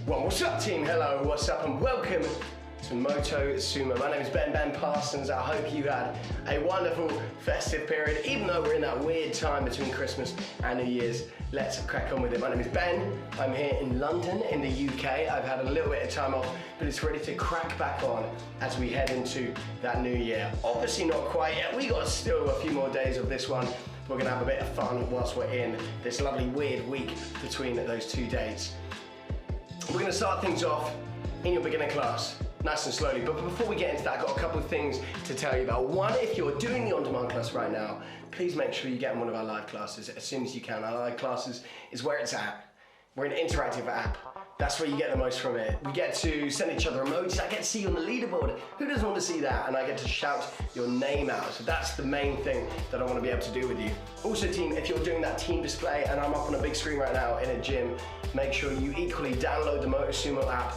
Well, what's up team? Hello, what's up and welcome to Motosumo. My name is Ben Parsons. I hope you had a wonderful festive period, even though we're in that weird time between Christmas and New Year's. Let's crack on with it. My name is Ben. I'm here in London in the UK. I've had a little bit of time off, but it's ready to crack back on as we head into that new year. Obviously not quite yet. We got still a few more days of this one. We're gonna have a bit of fun whilst we're in this lovely weird week between those 2 dates. We're gonna start things off in your beginner class, nice and slowly. But before we get into that, I've got a couple of things to tell you about. One, if you're doing the on-demand class right now, please make sure you get in one of our live classes as soon as you can. Our live classes is where it's at. We're an interactive app. That's where you get the most from it. We get to send each other emojis. I get to see you on the leaderboard. Who doesn't want to see that? And I get to shout your name out. So that's the main thing that I want to be able to do with you. Also team, if you're doing that team display and I'm up on a big screen right now in a gym, make sure you equally download the Motosumo app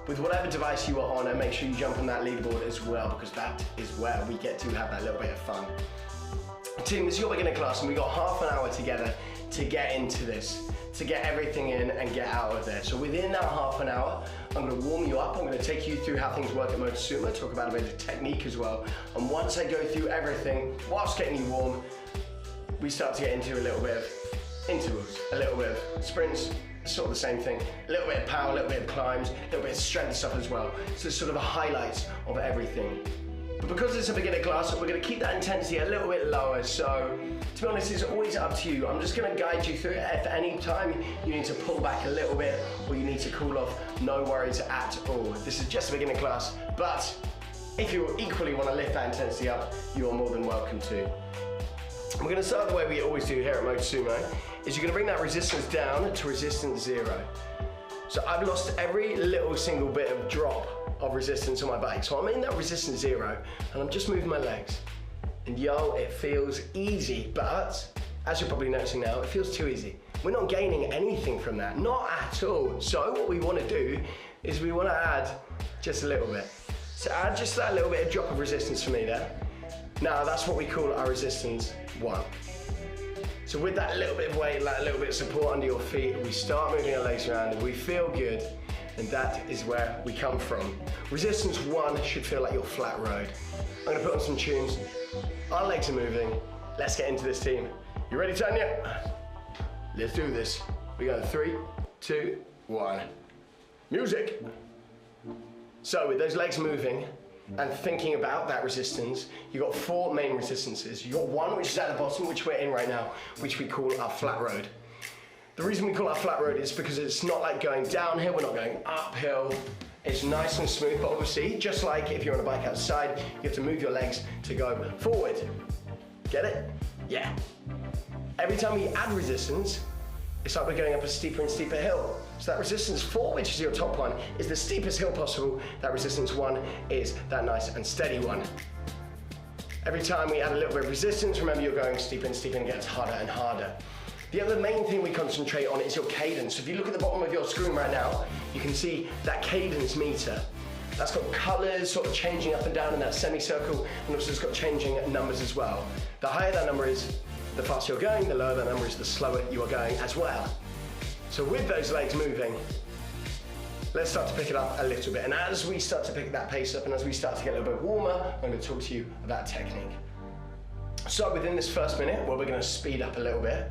with whatever device you are on and make sure you jump on that leaderboard as well, because that is where we get to have that little bit of fun. Team, this is your beginner class and we got half an hour together to get into this, to get everything in and get out of there. So within that half an hour, I'm gonna warm you up. I'm gonna take you through how things work at Motosumo, talk about a bit of technique as well. And once I go through everything, whilst getting you warm, we start to get into a little bit of intervals, a little bit of sprints, sort of the same thing. A little bit of power, a little bit of climbs, a little bit of strength stuff as well. So it's sort of a highlight of everything. But because it's a beginner class, we're going to keep that intensity a little bit lower. So to be honest, it's always up to you. I'm just going to guide you through it. If at any time you need to pull back a little bit or you need to cool off, no worries at all. This is just a beginner class, but if you equally want to lift that intensity up, you are more than welcome to. We're going to start the way we always do here at Motosumo, is you're going to bring that resistance down to resistance 0. So I've lost every little single bit of drop of resistance on my bike. So I'm in that resistance 0 and I'm just moving my legs. And yo, it feels easy, but as you're probably noticing now, it feels too easy. We're not gaining anything from that, not at all. So what we want to do is we want to add just a little bit. So add just that little bit of drop of resistance for me there. Now that's what we call our resistance 1. So with that little bit of weight, that little bit of support under your feet, we start moving our legs around, we feel good, and that is where we come from. Resistance 1 should feel like your flat road. I'm gonna put on some tunes. Our legs are moving. Let's get into this team. You ready, Tanya? Let's do this. We go 3, 2, 1. Music. So with those legs moving, and thinking about that resistance, you've got 4 main resistances. You've got one which is at the bottom, which we're in right now, which we call our flat road. The reason we call it our flat road is because it's not like going downhill, we're not going uphill. It's nice and smooth, but obviously, just like if you're on a bike outside, you have to move your legs to go forward. Get it? Yeah. Every time we add resistance, it's like we're going up a steeper and steeper hill. So that resistance 4, which is your top one, is the steepest hill possible. That resistance 1 is that nice and steady one. Every time we add a little bit of resistance, remember you're going steeper and steeper and it gets harder and harder. The other main thing we concentrate on is your cadence. So if you look at the bottom of your screen right now, you can see that cadence meter. That's got colors sort of changing up and down in that semicircle, and also it's got changing numbers as well. The higher that number is, the faster you're going, the lower that number is, the slower you are going as well. So with those legs moving, let's start to pick it up a little bit. And as we start to pick that pace up and as we start to get a little bit warmer, I'm going to talk to you about technique. So within this first minute, well, we're going to speed up a little bit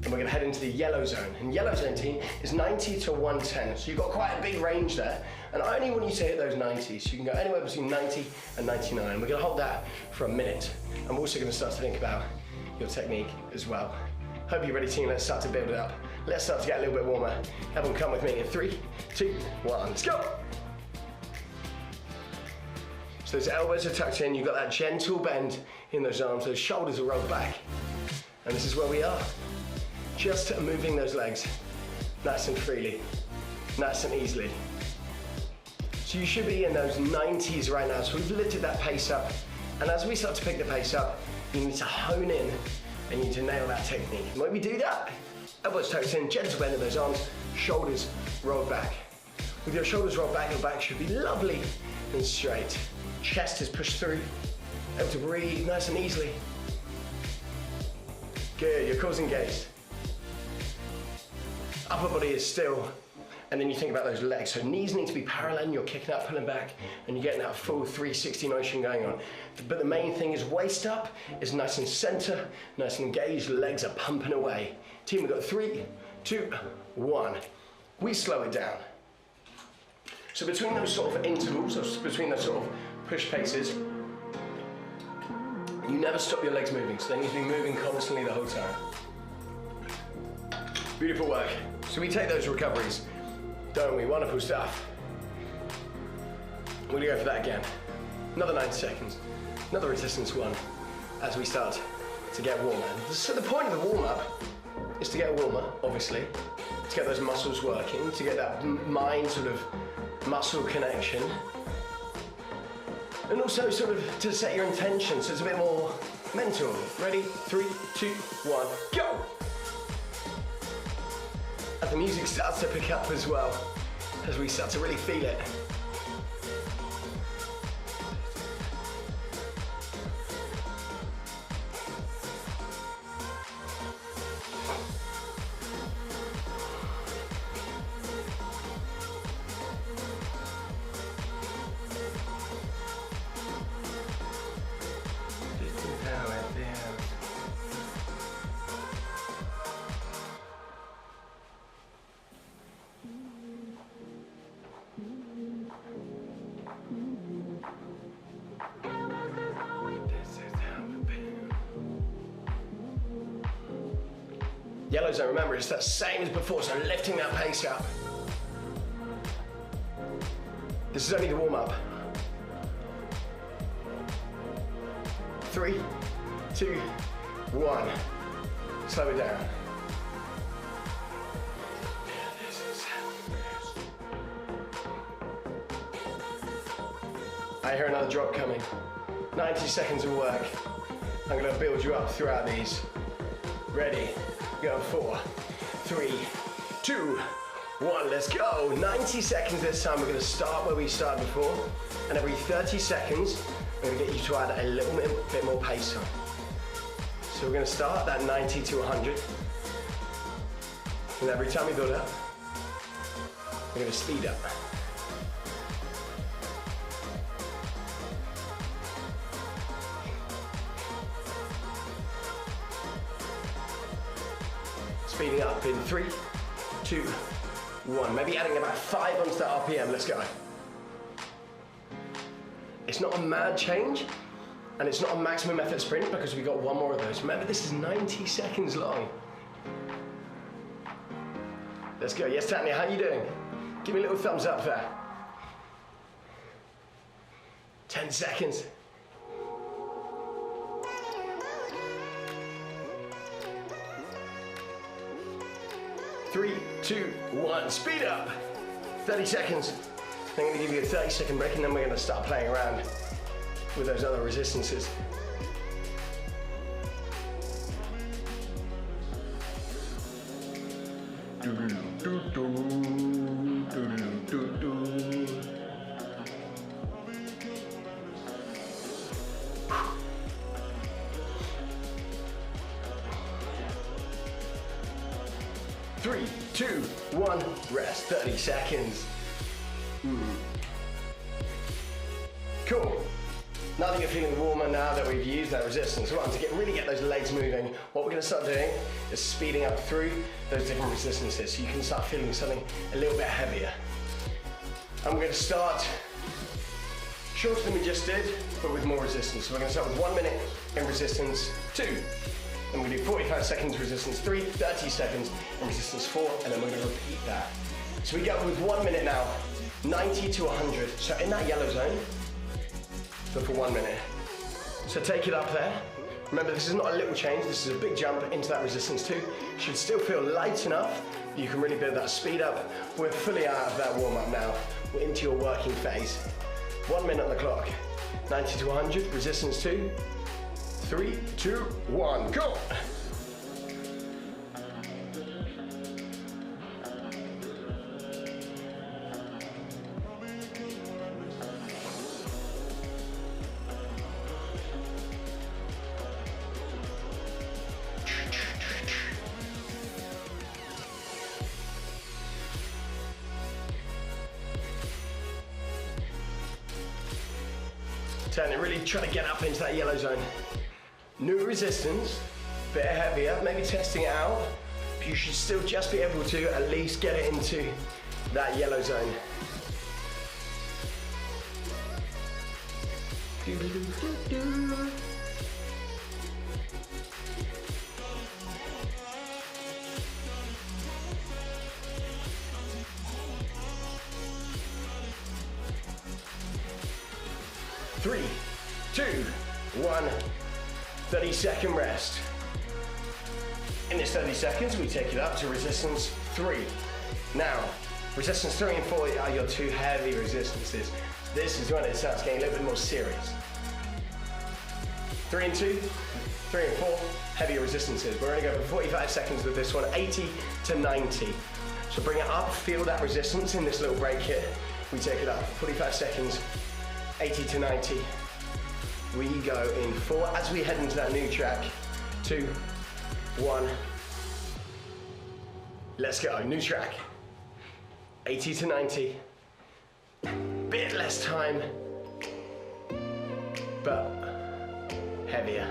and we're going to head into the yellow zone. And yellow zone team is 90 to 110. So you've got quite a big range there. And I only want you to hit those 90s. So you can go anywhere between 90 and 99. We're going to hold that for a minute. I'm also going to start to think about your technique as well. Hope you're ready, team. Let's start to build it up. Let's start to get a little bit warmer. Everyone come with me in 3, 2, 1, let's go. So those elbows are tucked in, you've got that gentle bend in those arms, those shoulders are rolled back. And this is where we are. Just moving those legs nice and freely, nice and easily. So you should be in those 90s right now. So we've lifted that pace up. And as we start to pick the pace up, you need to hone in and you need to nail that technique. And when we do that, elbows tucked in, gentle bend in those arms, shoulders rolled back. With your shoulders rolled back, your back should be lovely and straight. Chest is pushed through, able to breathe nice and easily. Good, your core's engaged. Upper body is still and then you think about those legs. So knees need to be parallel, and you're kicking up, pulling back, and you're getting that full 360 motion going on. But the main thing is waist up, is nice and center, nice and engaged, legs are pumping away. Team, we've got 3, 2, 1. We slow it down. So between those sort of intervals, or between those sort of push paces, you never stop your legs moving, so they need to be moving constantly the whole time. Beautiful work. So we take those recoveries, don't we? Wonderful stuff. We're gonna go for that again. Another 90 seconds, another resistance one, as we start to get warmer. So the point of the warm-up is to get warmer, obviously, to get those muscles working, to get that mind sort of muscle connection, and also sort of to set your intention, so it's a bit more mental. Ready? 3, 2, 1, go! As the music starts to pick up as well, as we start to really feel it. Yellow zone, remember, it's that same as before, so lifting that pace up. This is only the warm-up. 3, 2, 1. Slow it down. I hear another drop coming. 90 seconds of work. I'm gonna build you up throughout these. Ready? Go, 4, 3, 2, 1, let's go. 90 seconds this time. We're gonna start where we started before, and every 30 seconds, we're gonna get you to add a little bit more pace on. So we're gonna start that 90 to 100, and every time we build up, we're gonna speed up. Speeding up in 3, 2, 1. Maybe adding about 5 onto that RPM. Let's go. It's not a mad change, and it's not a maximum effort sprint because we got one more of those. Remember, this is 90 seconds long. Let's go. Yes, Tanya, how you doing? Give me a little thumbs up there. 10 seconds. 3, 2, 1, speed up. 30 seconds. I'm going to give you a 30-second break, and then we're going to start playing around with those other resistances. Three, 2, 1, rest, 30 seconds. Cool. Now that you're feeling warmer, now that we've used that resistance one to really get those legs moving, what we're going to start doing is speeding up through those different resistances so you can start feeling something a little bit heavier. And we're going to start shorter than we just did, but with more resistance. So we're going to start with 1 minute in resistance 2. And we're going to do 45 seconds resistance 3, 30 seconds in resistance 4, and then we're going to repeat that. So we go with 1 minute now, 90 to 100. So in that yellow zone, but for 1 minute. So take it up there. Remember, this is not a little change, this is a big jump into that resistance 2. Should still feel light enough. You can really build that speed up. We're fully out of that warm up now. We're into your working phase. 1 minute on the clock. 90 to 100, resistance 2. 3, 2, 1, go! Turn it, really try to get up into that yellow zone. New resistance, bit heavier, maybe testing it out. But you should still just be able to at least get it into that yellow zone. Three, two, one, 30-second rest. In this 30 seconds, we take it up to resistance 3. Now, resistance 3 and 4 are your two heavy resistances. This is when it starts getting a little bit more serious. 3 and 2, 3 and 4, heavier resistances. We're going to go for 45 seconds with this one, 80 to 90. So bring it up, feel that resistance in this little break here. We take it up, 45 seconds, 80 to 90. We go in 4 as we head into that new track. 2, 1. Let's go, new track. 80 to 90. Bit less time, but heavier.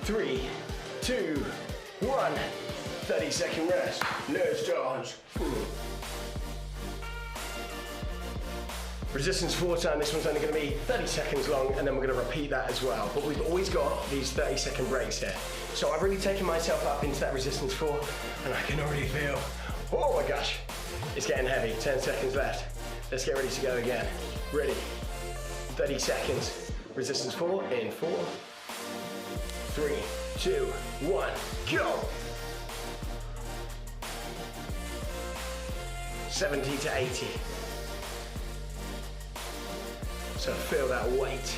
3, 2, 1. 30-second rest. Let's dance. Resistance 4 time. This one's only going to be 30 seconds long, and then we're going to repeat that as well. But we've always got these 30-second breaks here. So I've really taken myself up into that resistance 4, and I can already feel, oh my gosh, it's getting heavy. 10 seconds left. Let's get ready to go again. Ready. 30 seconds. Resistance 4 in 4, 3, 2, 1, go! 70 to 80. So feel that weight.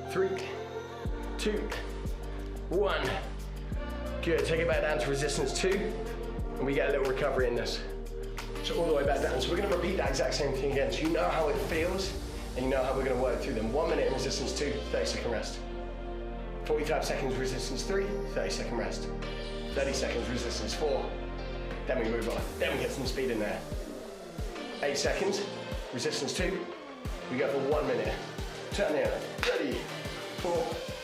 Three, 2, 1. Good, take it back down to resistance 2, and we get a little recovery in this. So all the way back down. So we're gonna repeat that exact same thing again. So you know how it feels, and you know how we're gonna work through them. 1 minute in resistance 2, 30-second rest. 45 seconds resistance 3, 30-second rest. 30 seconds resistance 4, then we move on. Then we get some speed in there. 8 seconds, resistance 2, we go for 1 minute. Turn here, ready, 4,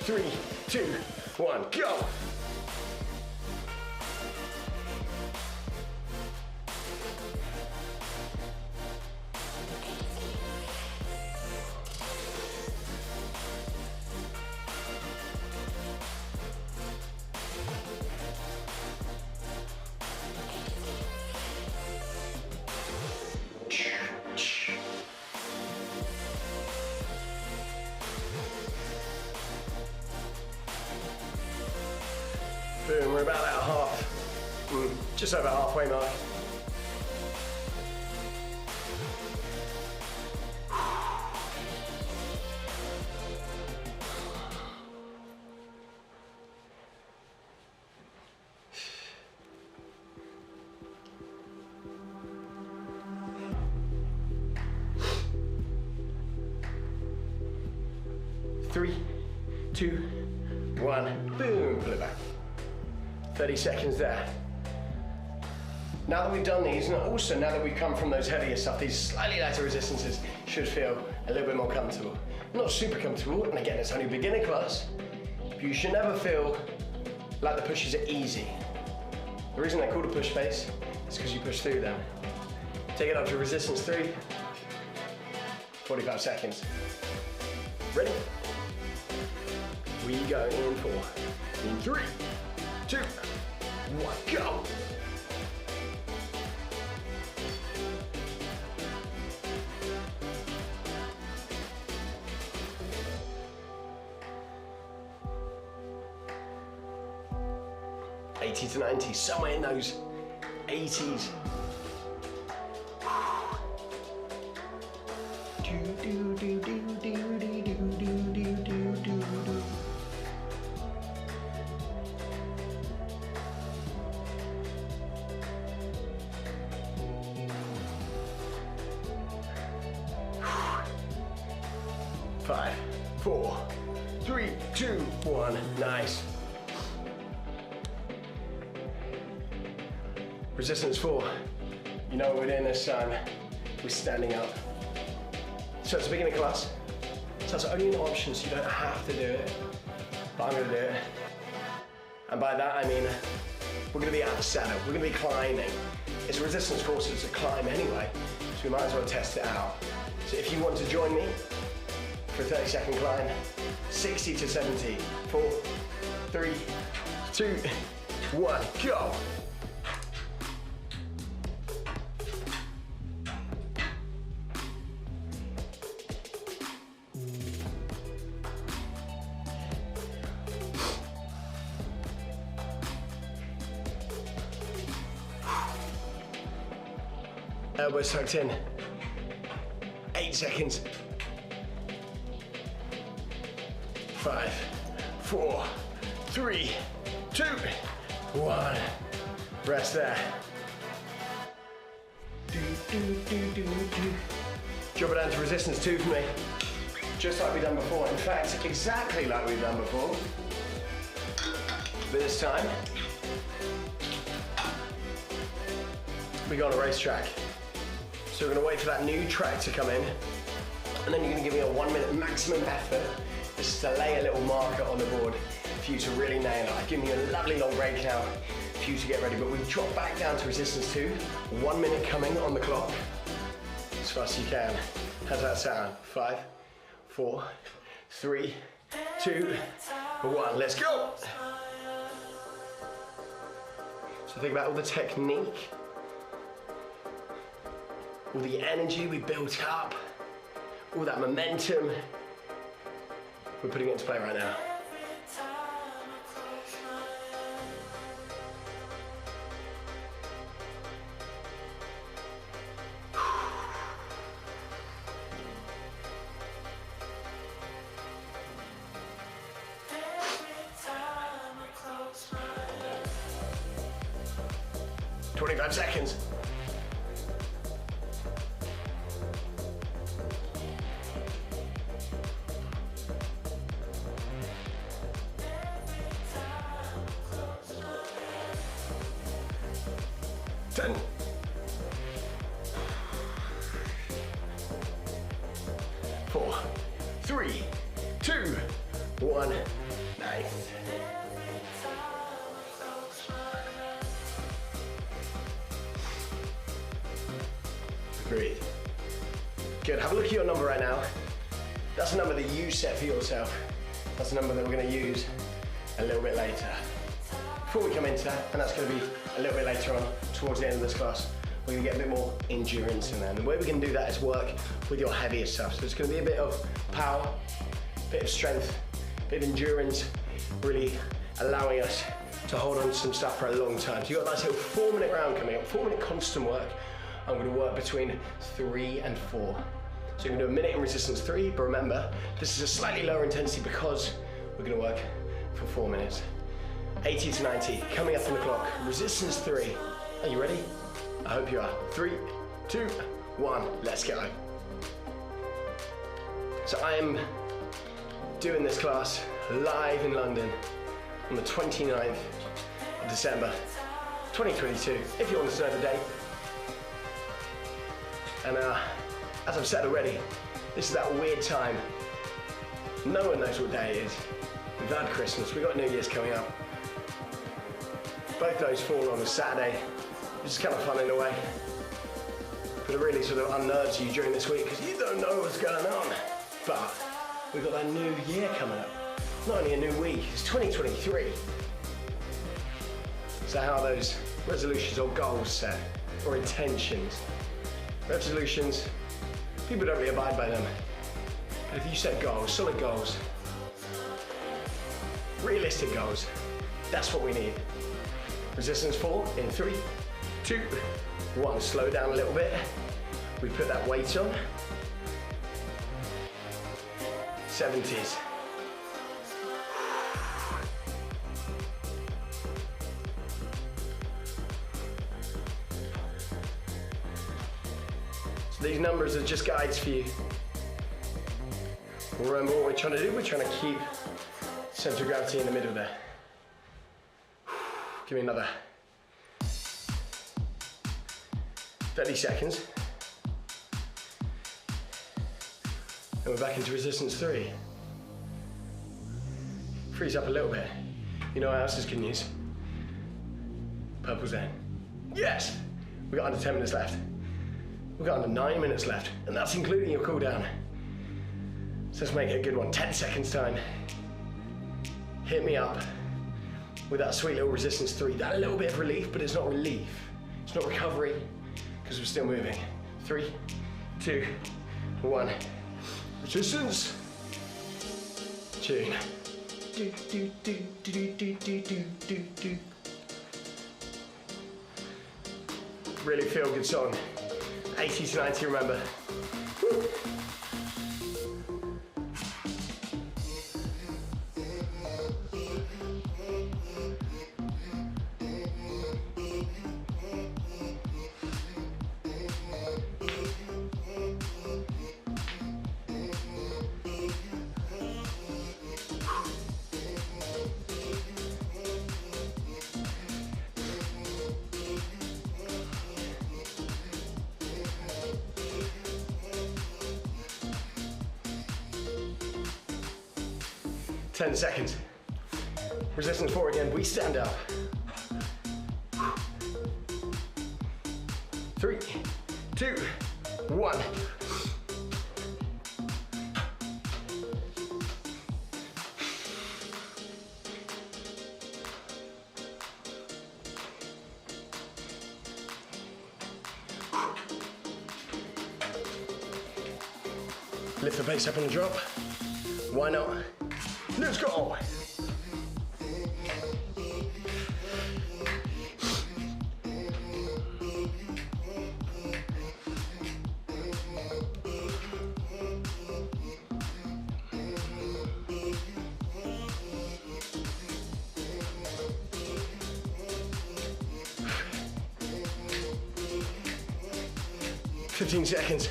3, 2, 1, go! Boom, we're about at half, just over halfway mark. Three, 2, 1, boom, pull it back. 30 seconds there. Now that we've done these, and also now that we've come from those heavier stuff, these slightly lighter resistances should feel a little bit more comfortable. Not super comfortable, and again, it's only beginner class, but you should never feel like the pushes are easy. The reason they're called a push face is because you push through them. Take it up to resistance 3, 45 seconds. Ready? We go in 4, in 3, 2, 1, go! 80 to 90, somewhere in those 80s. Five, four, three, two, one. Nice. Resistance 4. You know what we're doing this time. We're standing up. So it's a beginner class. So it's only an option, so you don't have to do it. But I'm going to do it. And by that I mean we're going to be out the saddle. We're going to be climbing. It's a resistance course, so it's a climb anyway. So we might as well test it out. So if you want to join me for a 30-second climb, 60 to 70. 4, 3, 2, 1, go. Elbows tucked in. 8 seconds. 5, 4, 3, 2, 1. Rest there. Drop it down to resistance 2 for me. Just like we've done before. In fact, exactly like we've done before. But this time, we go on a racetrack. So we're gonna wait for that new track to come in, and then you're gonna give me a 1 minute maximum effort. This is to lay a little marker on the board for you to really nail it. I've given you a lovely long break now for you to get ready, but we drop back down to resistance 2. 1 minute coming on the clock. As fast as you can. How's that sound? 5, 4, 3, 2, 1. Let's go. So think about all the technique, all the energy we built up, all that momentum. We're putting it into play right now. – 25 seconds. Breathe. Good, have a look at your number right now. That's a number that you set for yourself. That's a number that we're going to use a little bit later. Before we come into that, and that's going to be a little bit later on, towards the end of this class, we're going to get a bit more endurance in there. And the way we can do that is work with your heavier stuff. So it's going to be a bit of power, a bit of strength, a bit of endurance, really allowing us to hold on to some stuff for a long time. So you've got a nice little 4 minute round coming up, 4 minute constant work. I'm going to work between 3 and 4. So you're going to do a minute in resistance 3, but remember, this is a slightly lower intensity because we're going to work for 4 minutes. 80 to 90, coming up on the clock, resistance 3. Are you ready? I hope you are. 3, 2, 1, let's go. So I am doing this class live in London on the 29th of December, 2022, if you want to know the date. And as I've said already, this is that weird time. No one knows what day it is. We've had Christmas, we've got New Year's coming up. Both those fall on a Saturday, which is kind of fun in a way. But it really sort of unnerves you during this week because you don't know what's going on. But we've got that new year coming up. Not only a new week, it's 2023. So how are those resolutions or goals set, or intentions? Resolutions, people don't really abide by them. But if you set goals, solid goals, realistic goals, that's what we need. Resistance 4 in 3, 2, 1. Slow down a little bit. We put that weight on. 70s. So these numbers are just guides for you. Remember what we're trying to do? We're trying to keep center of gravity in the middle there. Give me another 30 seconds. And we're back into resistance 3. Freeze up a little bit. You know what else is good news? Purple's in. Yes! We've got under 10 minutes left. We've got under 9 minutes left, and that's including your cool down. So let's make it a good one. 10 seconds time. Hit me up with that sweet little resistance 3. That a little bit of relief, but it's not relief. It's not recovery, because we're still moving. 3, 2, 1. Resistance. Tune. Do, do, do, do, do, do, do, do, do. Really feel good song. 80 to 90, remember. Woo. Ten seconds. Resistance 4 again. We stand up. 3, 2, 1. Lift the base up on the drop. Why not? Let's go! Fifteen seconds.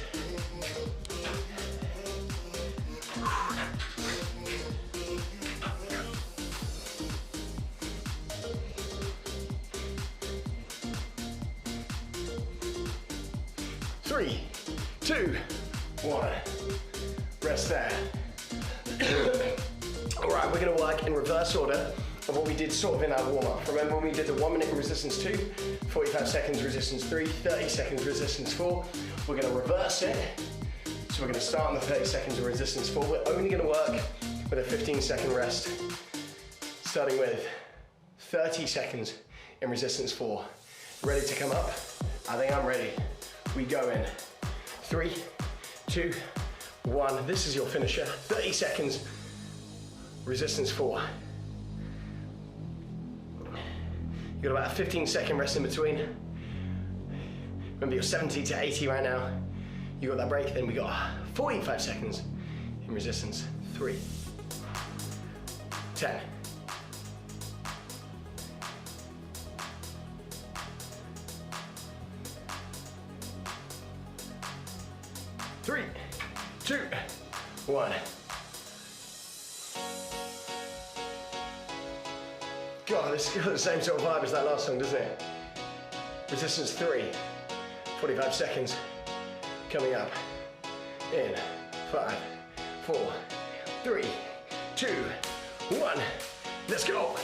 Three, 2, 1. Rest there. All right, we're gonna work in reverse order of what we did sort of in our warm-up. Remember when we did the 1 minute resistance 2, 45 seconds resistance 3, 30 seconds resistance 4. We're gonna reverse it. So we're gonna start on the 30 seconds of resistance 4. We're only gonna work with a 15-second rest, starting with 30 seconds in resistance 4. Ready to come up? I think I'm ready. We go in. 3, 2, 1. This is your finisher. 30 seconds. Resistance 4. You've got about a 15-second rest in between. Remember, you're 70 to 80 right now. You got that break, then we got 45 seconds in resistance 3. 10. 3, 2, 1. God, this has got the same sort of vibe as that last song, doesn't it? Resistance 3, 45 seconds. Coming up in 5, 4, 3, 2, 1. Let's go.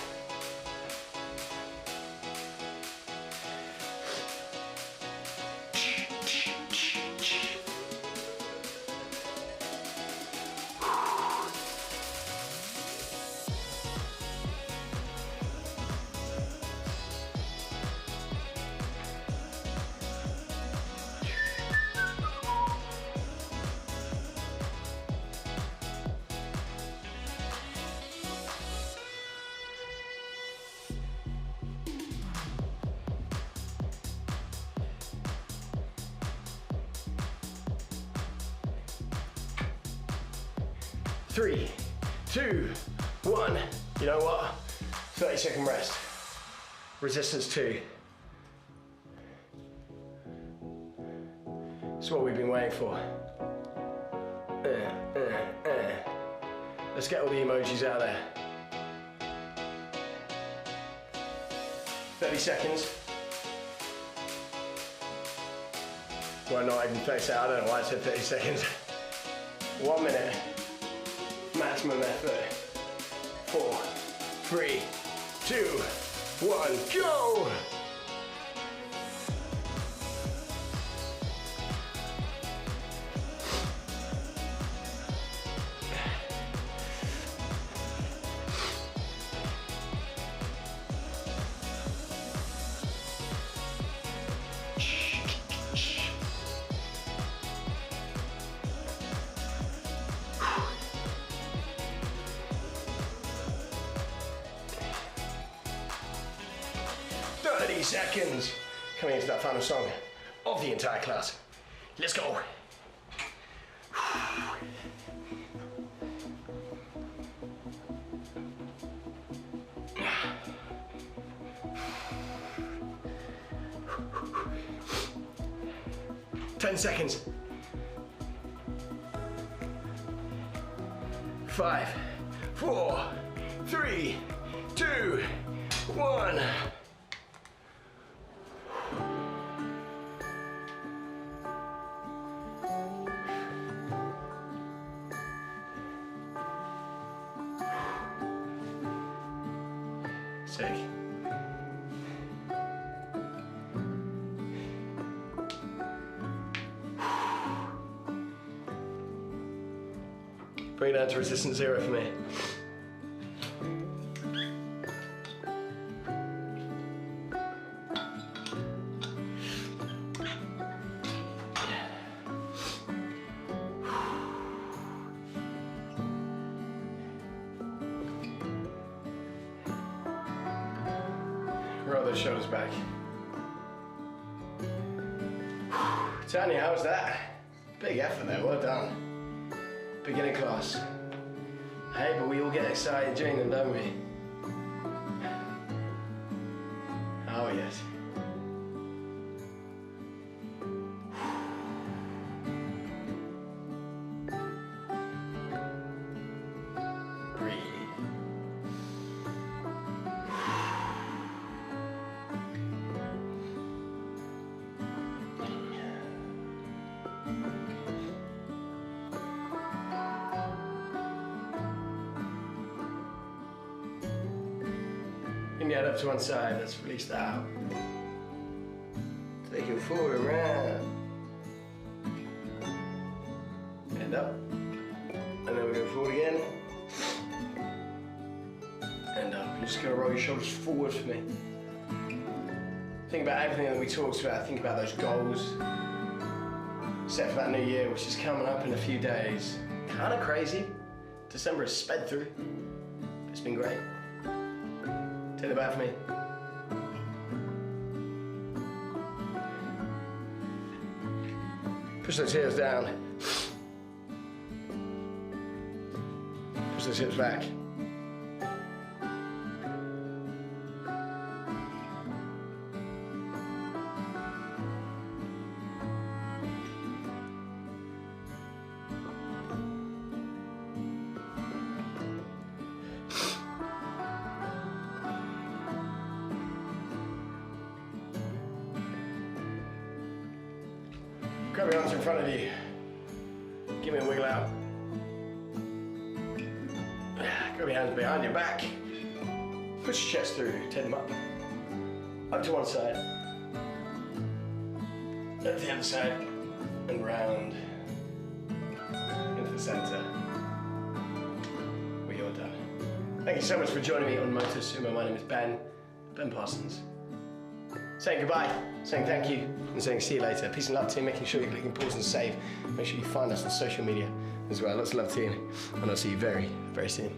3, 2, 1. You know what? 30-second rest. Resistance 2. It's what we've been waiting for. Let's get all the emojis out there. 30 seconds. Well, not even 30 seconds. I don't know why I said 30 seconds. 1 minute. Maximum effort. 4, 3, 2, 1, go! Seconds coming into that final song of the entire class. Let's go. Ten seconds. 5, 4, 3, 2, 1. Sick. Bring it down to resistance 0 for me. Roll those shoulders back. Tanya, how was that? Big effort there, well done. Beginner class. Hey, but we all get excited during them, don't we? Oh, yes. Bring the head up to one side, let's release that out. Take it forward, around. And up. And then we go forward again. And up. You're just gonna roll your shoulders forward for me. Think about everything that we talked about. Think about those goals set for that new year, which is coming up in a few days. Kind of crazy. December has sped through. It's been great. Take the back for me. Push those heels down. Push those hips back. Grab your arms in front of you. Give me a wiggle out. Grab your hands behind your back. Push your chest through, take them up. Up to one side. Up to the other side. And round. Into the center. We're all done. Thank you so much for joining me on Motosumo. My name is Ben Parsons. Saying goodbye, saying thank you, and saying see you later. Peace and love to you, making sure you're clicking pause and save. Make sure you find us on social media as well. Lots of love to you, and I'll see you very, very soon.